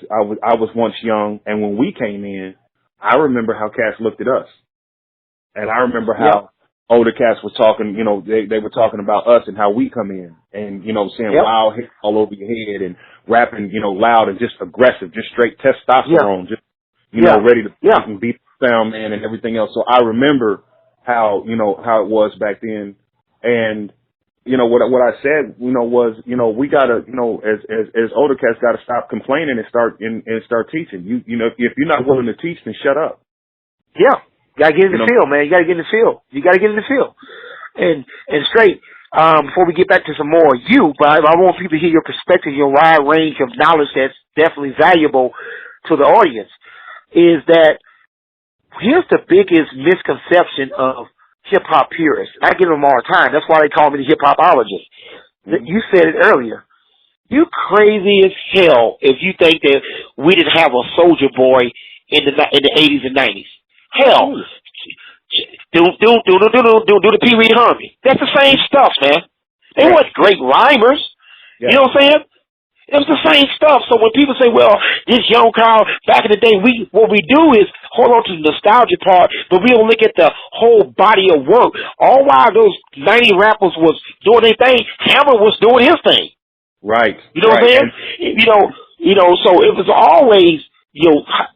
once young, and when we came in, I remember how cats looked at us, and I remember how older cats was talking. They were talking about us and how we come in, and saying wild hits all over your head and rapping, loud and just aggressive, just straight testosterone, just ready to beat the sound man and everything else. So I remember how it was back then. And, what I said, was, we gotta, as older cats gotta stop complaining and start teaching. If you're not willing to teach, then shut up. Yeah. You gotta get in the field, man. You gotta get in the field. And straight, before we get back to some more but I want people to hear your perspective, your wide range of knowledge that's definitely valuable to the audience, is that here's the biggest misconception of hip-hop purists. I give them all the time. That's why they call me the hip-hopologist. Mm-hmm. You said it earlier. You crazy as hell if you think that we didn't have a Soulja Boy in the 80s and 90s. Hell. Do the Pee Wee Herman. That's the same stuff, man. They weren't great rhymers. Yeah. You know what I'm saying? It was the same stuff. So when people say, well, this young crowd back in the day, what we do is hold on to the nostalgia part, but we don't look at the whole body of work. All while those 90 rappers was doing their thing, Hammer was doing his thing. Right. You know what I'm saying? So it was always,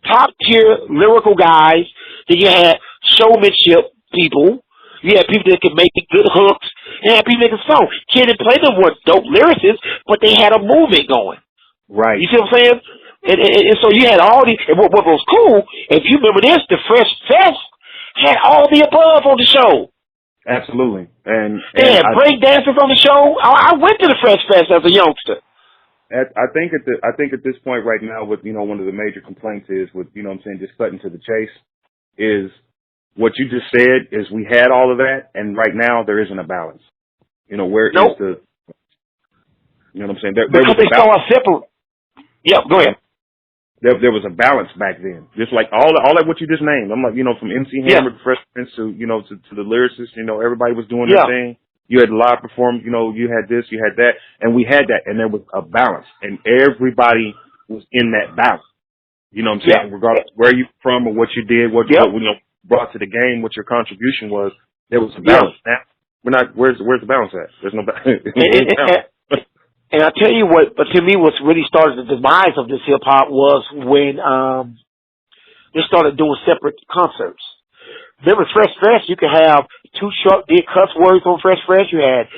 top tier lyrical guys. Then you had showmanship people. You had people that could make good hooks. You had people that could song. Kid and Play them were dope lyricists, but they had a movement going. Right. You see what I'm saying? And so you had all these. And what was cool, if you remember this, the Fresh Fest had all the above on the show. Absolutely. And they had break dancers on the show. I went to the Fresh Fest as a youngster. I think at this point right now, with one of the major complaints is with just cutting to the chase, is what you just said is we had all of that, and right now there isn't a balance. Where is the? You know what I'm saying? Because they saw us separate. Yeah, go ahead. There was a balance back then, just like all that what you just named. I'm like, from MC Hammer, Fresh Prince to to the lyricists. Everybody was doing their thing. You had live performance. You had this, you had that, and we had that, and there was a balance, and everybody was in that balance. You know what I'm saying? Regardless of where you from or what you did, what brought to the game, what your contribution was, there was a balance. Now, we're not. Where's the balance at? There's no balance. And I tell you what, but to me, what's really started the demise of this hip hop was when they started doing separate concerts. Remember Fresh Fresh? You could have two short big cuss words on Fresh Fresh. You had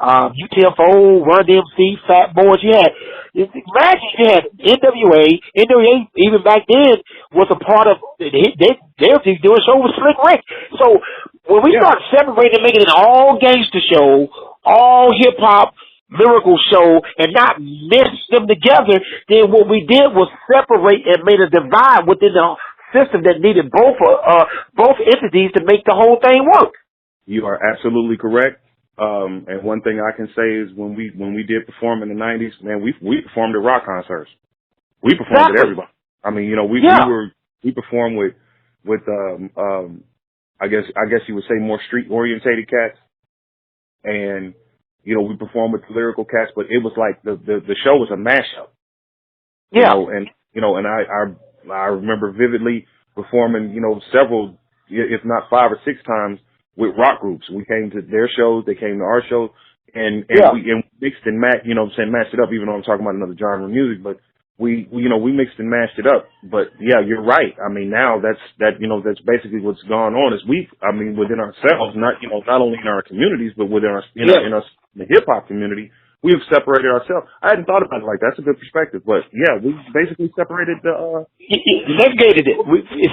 UTFO, Run DMC, Fat Boys. Imagine you had NWA. NWA even back then was a part of. They were doing a show with Slick Rick. So when we started separating and making it an all gangster show, all hip hop miracle show, and not mix them together, then what we did was separate and made a divide within the system that needed both entities to make the whole thing work. You are absolutely correct. And one thing I can say is when we did perform in the 90s, man, we performed at rock concerts. We performed at everybody. I mean, we performed with I guess you would say more street orientated cats, and we performed with the lyrical cats, but it was like the show was a mashup. And I remember vividly performing, several, if not 5 or 6 times with rock groups. We came to their shows, they came to our shows, and we mixed and matched, matched it up, even though I'm talking about another genre of music, but we mixed and mashed it up. But yeah, you're right. I mean, now that's basically what's gone on is within ourselves, not only in our communities, but within our, in the hip hop community, we've separated ourselves. I hadn't thought about it like that. That's a good perspective, but yeah, we basically separated segregated it.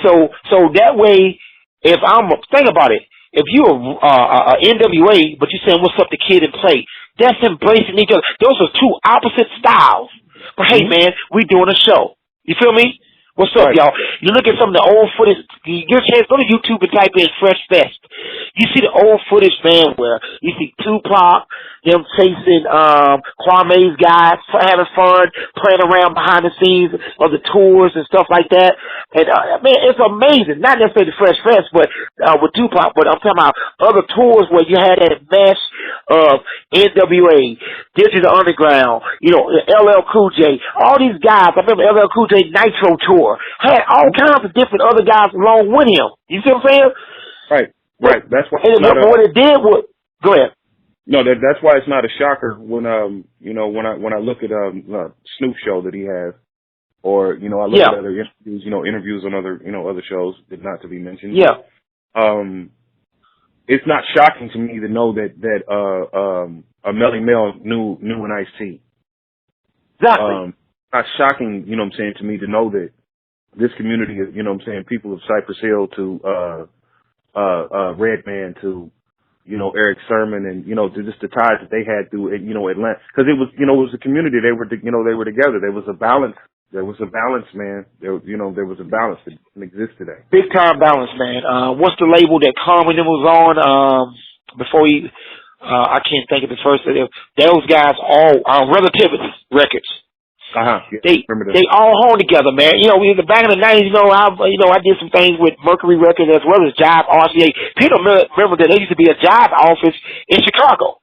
So that way, think about it. If you're a NWA, but you're saying what's up to Kid and Play, that's embracing each other. Those are two opposite styles. But hey, man, we doing a show. You feel me? What's up, y'all? You look at some of the old footage. You get a chance, go to YouTube and type in Fresh Fest. You see the old footage, man, where you see Tupac, them chasing Kwame's guys, having fun, playing around behind the scenes of the tours and stuff like that. And, man, it's amazing. Not necessarily the Fresh Fest, but with Tupac, but I'm talking about other tours where you had that mesh of NWA, Digital Underground, LL Cool J, all these guys. I remember LL Cool J Nitro Tour. Had all kinds of different other guys along with him. You see what I'm saying? Right. That's why. And what it did was, go ahead. No, that's why it's not a shocker when when I look at Snoop show that he has, or I look at other interviews, interviews on other other shows, not to be mentioned. it's not shocking to me to know that a Melly Mel knew an Ice-T. Exactly. Not shocking, you know what I'm saying, to me to know that this community, you know what I'm saying, people of Cypress Hill to Redman to, you know, Eric Sermon and, you know, just the ties that they had through, you know, Atlanta. Because it was, you know, it was a community. They were, you know, they were together. There was a balance. There was a balance, man. There, you know, there was a balance that didn't exist today. Big time balance, man. What's the label that Common was on? Before he, I can't think of the first of them. Those guys all Relativity Records. Yeah, They all hung together, man. You know, in the back of the '90s, I did some things with Mercury Records as well as Jive RCA. People remember that there used to be a Jive office in Chicago.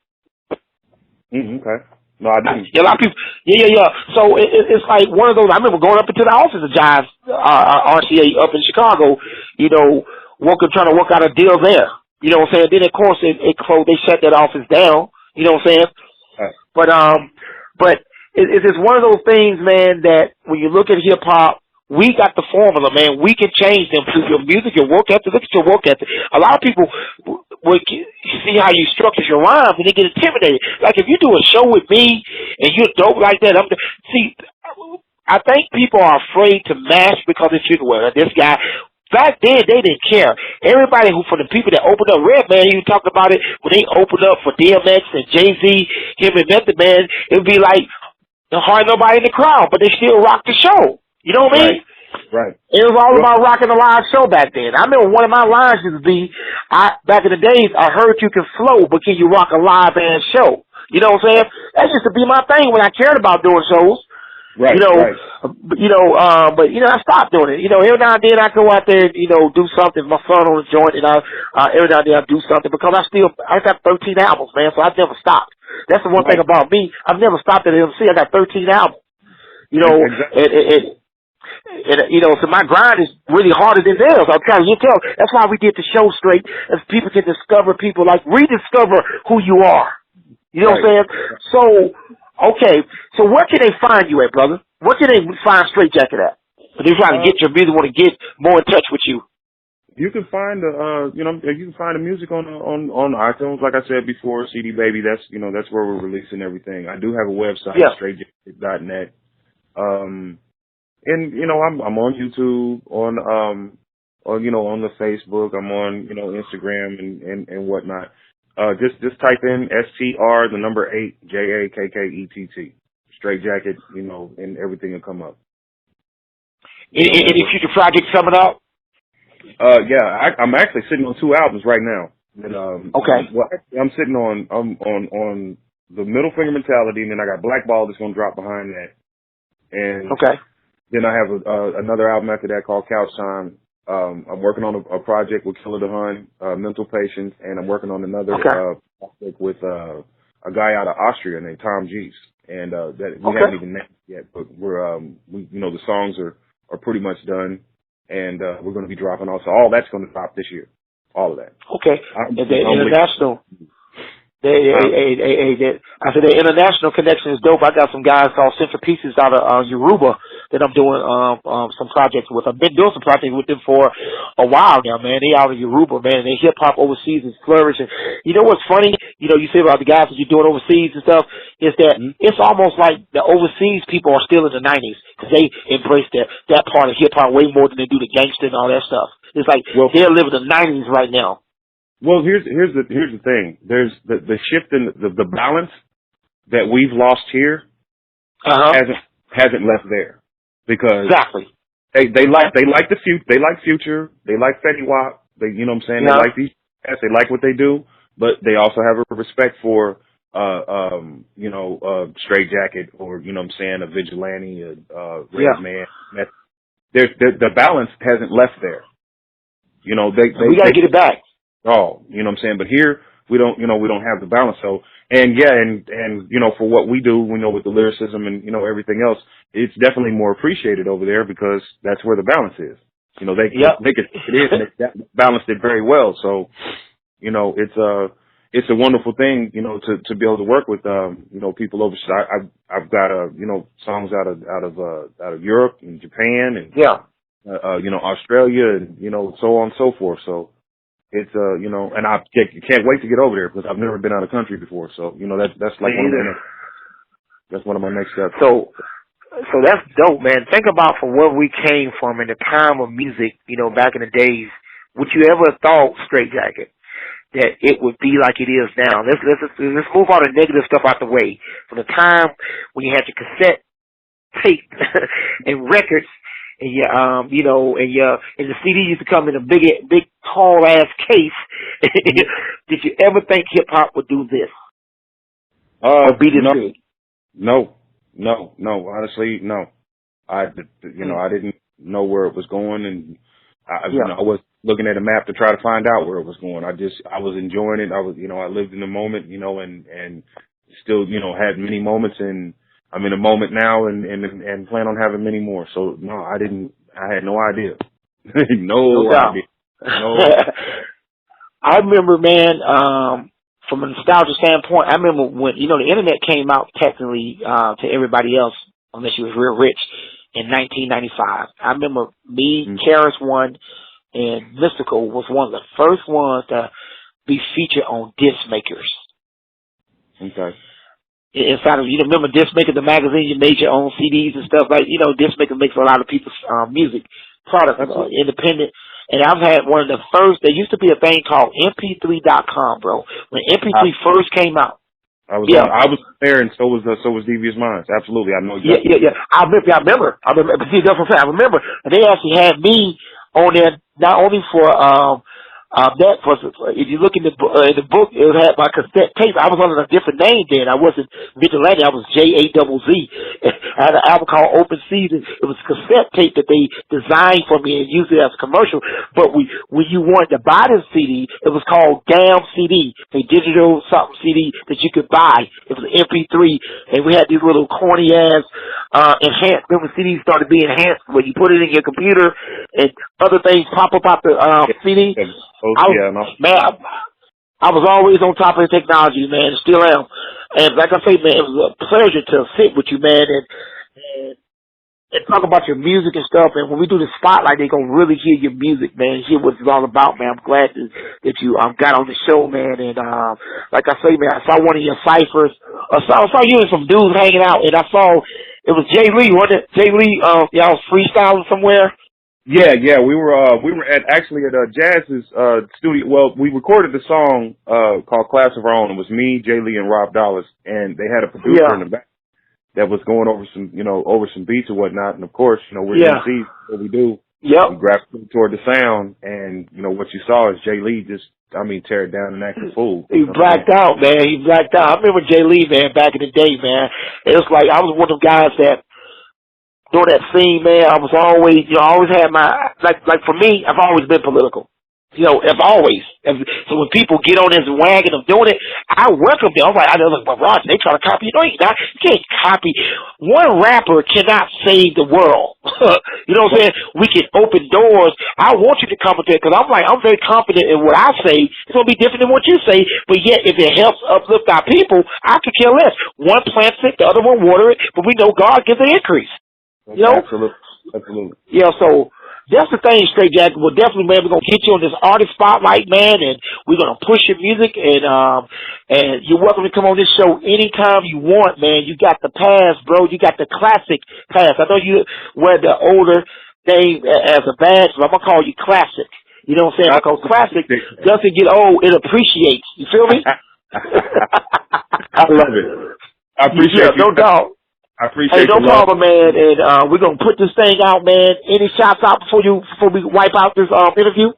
Okay. No, I didn't. A lot of people, yeah. So it's like one of those. I remember going up into the office of Jive RCA up in Chicago. You know, trying to work out a deal there. You know what I'm saying? Then of course it closed. They shut that office down. You know what I'm saying? Right. But it's just one of those things, man, that when you look at hip hop, we got the formula, man. We can change them through your music, your work ethic. Look at your work ethic. A lot of people would see how you structure your rhymes and they get intimidated. Like if you do a show with me and you're dope like that, I think people are afraid to match because it's this guy. Back then, they didn't care. Everybody from the people that opened up, Redman, you talked about it, when they opened up for DMX and Jay-Z, him and Method Man, it would be like, hardly nobody in the crowd, but they still rocked the show. You know what I mean? Right. It was all about rocking the live show back then. I remember one of my lines used to be, back in the days, I heard you can flow, but can you rock a live band show? You know what I'm saying? That used to be my thing when I cared about doing shows. Right. But I stopped doing it. You know, every now and then I go out there and, do something. My son on the joint, and every now and then I do something because I got 13 albums, man, so I never stopped. That's the one thing about me. I've never stopped at MC. I got 13 albums. Exactly. So my grind is really harder than theirs. I'm trying to tell. That's why we did the show straight, as people can discover people, like rediscover who you are. You know what I'm saying? So, okay. So where can they find you at, brother? Where can they find Str8jakkett at? If they're trying to get your music, want to get more in touch with you. You can find you can find the music on iTunes, like I said before, CD Baby. That's where we're releasing everything. I do have a website, Str8jakkett.net. And I'm on YouTube, on the Facebook. I'm on Instagram and whatnot. Just type in STR 8 JAKKETT Str8jakkett, and everything will come up. Any future projects coming up? I'm actually sitting on 2 albums right now. And, I'm sitting on the Middle Finger Mentality, and then I got Blackball that's going to drop behind that. And then I have another album after that called Couch Time. I'm working on a project with Killer the Hun, Mental Patients, and I'm working on another project with a guy out of Austria named Tom Geese. And that we haven't even named yet, but we're the songs are pretty much done, and we're going to be dropping also. All that's going to drop this year. All of that. Okay. The international. I said the international connection is dope. I got some guys called Central Pieces out of Yoruba that I'm doing some projects with. I've been doing some projects with them for a while now, man. They out of Yoruba, man. They hip hop overseas is flourishing. You know what's funny? You say about the guys that you're doing overseas and stuff, is that it's almost like the overseas people are still in the 90s because they embrace that part of hip hop way more than they do the gangster and all that stuff. It's like they're living the 90s right now. Well, here's the thing. There's the shift in the balance that we've lost here hasn't left there, because they like Future, they like Fetty Wap, they They like these guys, they like what they do, but they also have a respect for Str8jakkett, or a Vigilante, Redman. The balance hasn't left there. We gotta get it back. Oh, but here we don't have the balance. So, and for what we do, with the lyricism and, everything else, it's definitely more appreciated over there because that's where the balance is. They could it is, and they balanced it very well. So, it's a wonderful thing, to be able to work with, people overseas. I've got, songs out of Europe and Japan and, Australia and, so on and so forth. So, it's you know, and I can't wait to get over there because I've never been out of country before. So you know, that's like one of my next steps. So that's dope, man. Think about from where we came from in the time of music, you know, back in the days. Would you ever thought, Str8jakkett, that it would be like it is now? Let's move all the negative stuff out the way. From the time when you had your cassette tape and records, and and the CD used to come in a big tall ass case. Did you ever think hip hop would do this? Or be this good? No. Honestly, no. I didn't know where it was going, and I was looking at a map to try to find out where it was going. I was enjoying it. I lived in the moment, and still, had many moments, and I'm in a moment now, and plan on having many more. So no, I had no idea. no idea. No. I remember, man, from a nostalgia standpoint, I remember when, the internet came out technically, to everybody else, unless you was real rich, in 1995. I remember me, Karis One, and Mystical was one of the first ones to be featured on Disc Makers. Okay. Inside of, remember Disc Maker, the magazine, you made your own CDs and stuff like, Disc Maker makes a lot of people's music products, independent. And I've had one of the first, there used to be a thing called MP3.com, bro. When MP3 first came out. I was there, and so was Devious Minds. Absolutely. I know exactly. Yeah. I remember. See, that's what I'm saying. I remember. And they actually had me on there, not only for, if you look in the book, it had my cassette tape. I was under a different name then. I wasn't Vigilante. I was JAZZ. I had an album called Open Season. It was a cassette tape that they designed for me and used it as a commercial. But when you wanted to buy this CD, it was called Damn CD, a digital something CD that you could buy. It was an MP3, and we had these little corny ass enhanced. Remember, CDs started being enhanced where you put it in your computer and other things pop up out the CD. I was always on top of the technology, man, and still am. And like I say, man, it was a pleasure to sit with you, man, and talk about your music and stuff. And when we do the spotlight, they're going to really hear your music, man, hear what it's all about, man. I'm glad that you got on the show, man. And like I say, man, I saw one of your ciphers. I saw you and some dudes hanging out, and I saw it was Jay Lee, wasn't it? Jay Lee, y'all freestyling somewhere? Yeah, we were actually at Jazz's studio. Well, we recorded the song called Class of Our Own. It was me, Jay Lee, and Rob Dallas, and they had a producer in the back that was going over some beats and whatnot. And of course, we're MCs, what we do. Yep. We grabbed toward the sound, and what you saw is Jay Lee just tear it down and act a fool. He blacked out, man. He blacked out. I remember Jay Lee, man, back in the day, man. It was like I was one of them guys that. During that scene, man, I was always, I always had my, like for me, I've always been political. I've always. So when people get on this wagon of doing it, I welcome them. I was like, but Roger, they try to copy you. No, you can't copy. One rapper cannot save the world. You know what I'm saying? We can open doors. I want you to come with it because I'm very confident in what I say. It's going to be different than what you say. But yet, if it helps uplift our people, I could care less. One plants it, the other one water it, but we know God gives the increase. Absolutely. Yeah, so that's the thing, Str8jakkett. Well, definitely, man, we're going to get you on this artist spotlight, man, and we're going to push your music, and you're welcome to come on this show anytime you want, man. You got the pass, bro. You got the classic pass. I know you wear the older name as a badge, but I'm going to call you classic. You know what I'm saying? Because classic doesn't get old. It appreciates. You feel me? I love it. I appreciate you. No doubt. I appreciate no problem, man. And we're gonna put this thing out, man. Any shouts out before we wipe out this interview?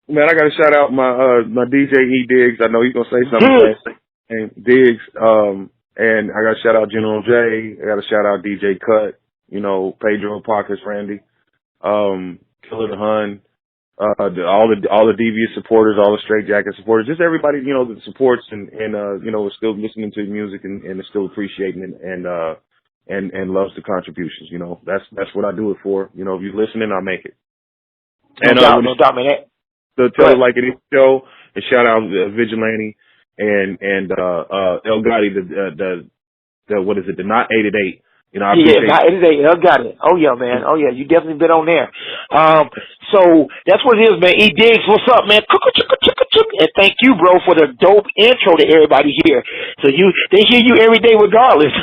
Man, I gotta shout out my DJ E Diggs. I know he's gonna say something. And Diggs. And I gotta shout out General J. I gotta shout out DJ Cut. Pedro Pockets, Randy, Killer the Hun, all the Devious supporters, all the Str8jakkett supporters, just everybody that supports and is still listening to music and is still appreciating it and loves the contributions. That's what I do it for. If you're listening, I make it. No doubt, man. To tell it like it is show, and shout out Vigilante and El Gotti, the what is it, the not 888, You know, I Yeah, appreciate not anything. I got it. Oh yeah, man. Oh yeah, you definitely been on there. So that's what it is, man. E Diggs, what's up, man? And thank you, bro, for the dope intro to everybody here. So they hear you every day, regardless.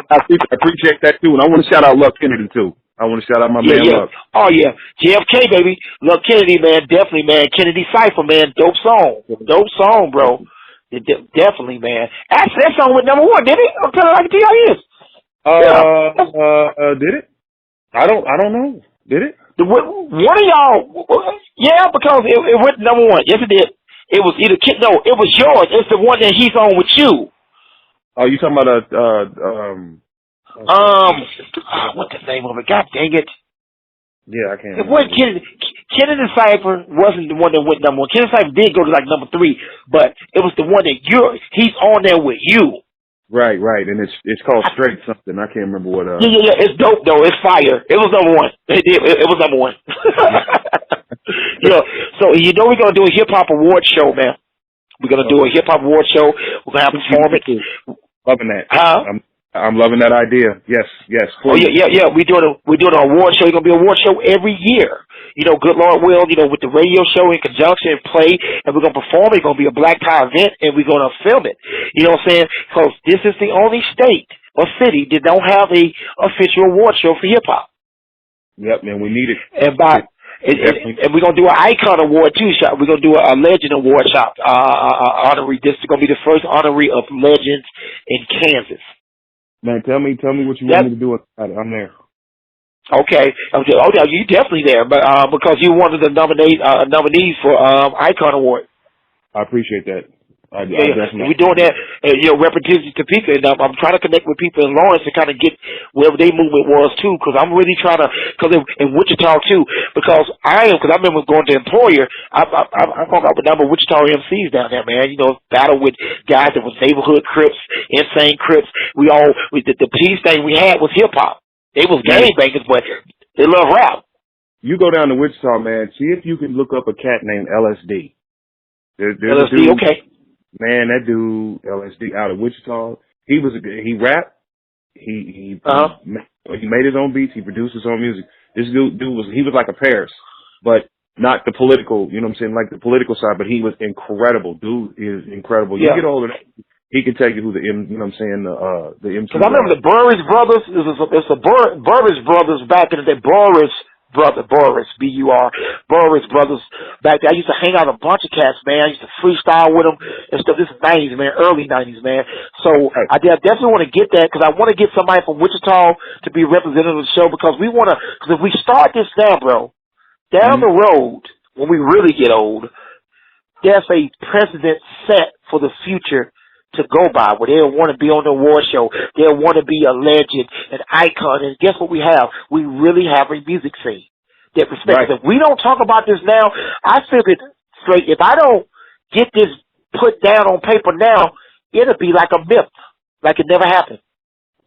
I appreciate that too, and I want to shout out Luck Kennedy too. I want to shout out my man Luck. Oh yeah, JFK baby, Luck Kennedy, man, definitely, man. Kennedy Cipher, man, dope song, bro. Definitely, man. Actually, that song went #1, did it? I'm telling you like it is. Did it? I don't know. Did it? One of y'all, yeah, because it went #1. Yes, it did. It was either no, it was yours. It's the one that he's on with you. Oh, you talking about what's the name of it? God dang it! Yeah, I can't. It wasn't Kennedy Cipher wasn't the one that went #1. Kennedy Cipher did go to like #3, but it was the one that he's on there with you. Right, and it's called Straight something. I can't remember what. Yeah, it's dope though. It's fire. It was #1. It was #1. Yeah. So we're gonna do a hip hop award show, man. We're gonna do a hip hop award show. We're gonna have performance. Loving that. I'm loving that idea. Yes. Please. Oh yeah. We're doing an award show. It's gonna be an award show every year. Good Lord will, with the radio show in conjunction and play, and we're going to perform it. It's going to be a black tie event, and we're going to film it. You know what I'm saying? Because this is the only state or city that don't have a official award show for hip-hop. Yep, man, we need it. And we're going to do an icon award, too, shop. We're going to do a legend award shop, honorary. This is going to be the first honorary of legends in Kansas. Man, tell me what you want me to do about it. I'm there. Okay. Oh, yeah, you definitely there, but because you wanted the nominees for Icon Award. I appreciate that. We're doing that, representing Topeka, and I'm trying to connect with people in Lawrence to kind of get wherever their movement was too, because I'm really trying to, because in Wichita too, because I remember going to Employer, I hung out with a number of Wichita MCs down there, man. Battle with guys that was neighborhood Crips, insane Crips. The peace thing we had was hip hop. They was gangbangers, but they love rap. You go down to Wichita, man. See if you can look up a cat named LSD. There's LSD, dude, okay. Man, that dude LSD out of Wichita. He rapped. He made his own beats. He produced his own music. This dude was like a Paris, but not the political. You know what I'm saying? Like the political side, but he was incredible. Dude is incredible. You get older. He can tell you who the MC. Because I remember the Burris brothers. It's the Burris brothers back in the day. Burris, Burris brothers back there. I used to hang out with a bunch of cats, man. I used to freestyle with them and stuff. This is '90s, man, early '90s, man. So I definitely want to get that because I want to get somebody from Wichita to be representative of the show because we want to. Because if we start this now, bro, down the road when we really get old, there's a precedent set for the future to go by, where they'll want to be on the award show, they'll want to be a legend, an icon, and guess what we have? We really have a music scene that respects. If we don't talk about this now, I feel it straight. If I don't get this put down on paper now, it'll be like a myth, like it never happened.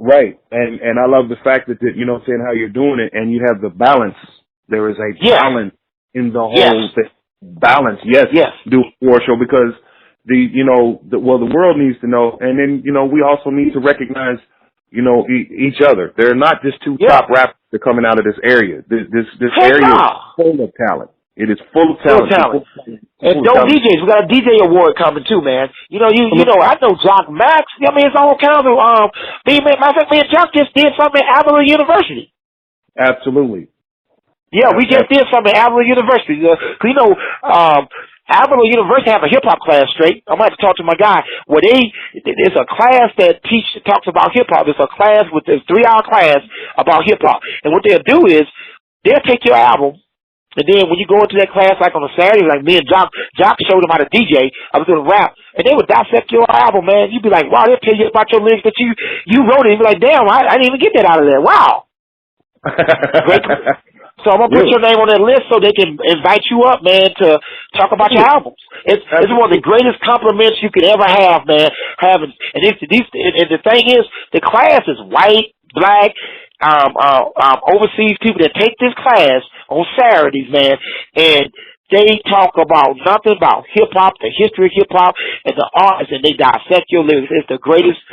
Right, and I love the fact that you know what I'm saying, how you're doing it, and you have the balance. There is a balance in the whole thing. Balance, yes. Do a award show because the world needs to know, and then we also need to recognize each other. They're not just two top rappers that are coming out of this area. This area is full of talent. It is full of talent. And dope DJs. We got a DJ award coming too, man. I know Jock Max. I mean, it's all kinds of matter of fact, me and Jock just did something at Avila University. Absolutely. Yeah, we just did something at Avila University. Avila University have a hip hop class straight. I'm going to have to talk to my guy. It's a class that talks about hip hop. It's a class with a 3-hour class about hip hop. And what they'll do is they'll take your album, and then when you go into that class, like on a Saturday, like me and Jock showed them how to DJ. I was doing rap, and they would dissect your album, man. You'd be like, wow, they'll tell you about your lyrics that you wrote it. And you'd be like, damn, I didn't even get that out of there. Wow. Great. So I'm going to put your name on that list so they can invite you up, man, to talk about your albums. It's one of the greatest compliments you could ever have, man. And the thing is, the class is white, black, overseas people that take this class on Saturdays, man, and they talk about nothing about hip-hop, the history of hip-hop, and the artists, and they dissect your lyrics. It's the greatest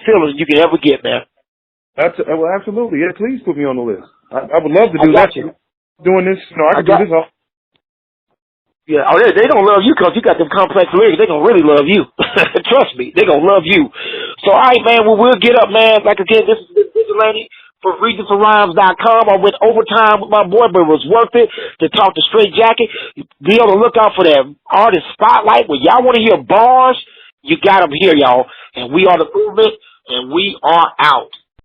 feeling you can ever get, man. Well, absolutely. Yeah, please put me on the list. I would love to do that. You. Doing this, I can do this all. Yeah, oh, they gonna love you because you got them complex lyrics. They gonna really love you. Trust me, they gonna love you. So, all right, man, we'll get up, man. Like I said, this is Vigilante for reasonforrhymes.com. I went overtime with my boy, but it was worth it to talk to Str8jakkett. Be on the lookout for that artist spotlight. When y'all want to hear bars, you got them here, y'all. And we are the movement, and we are out.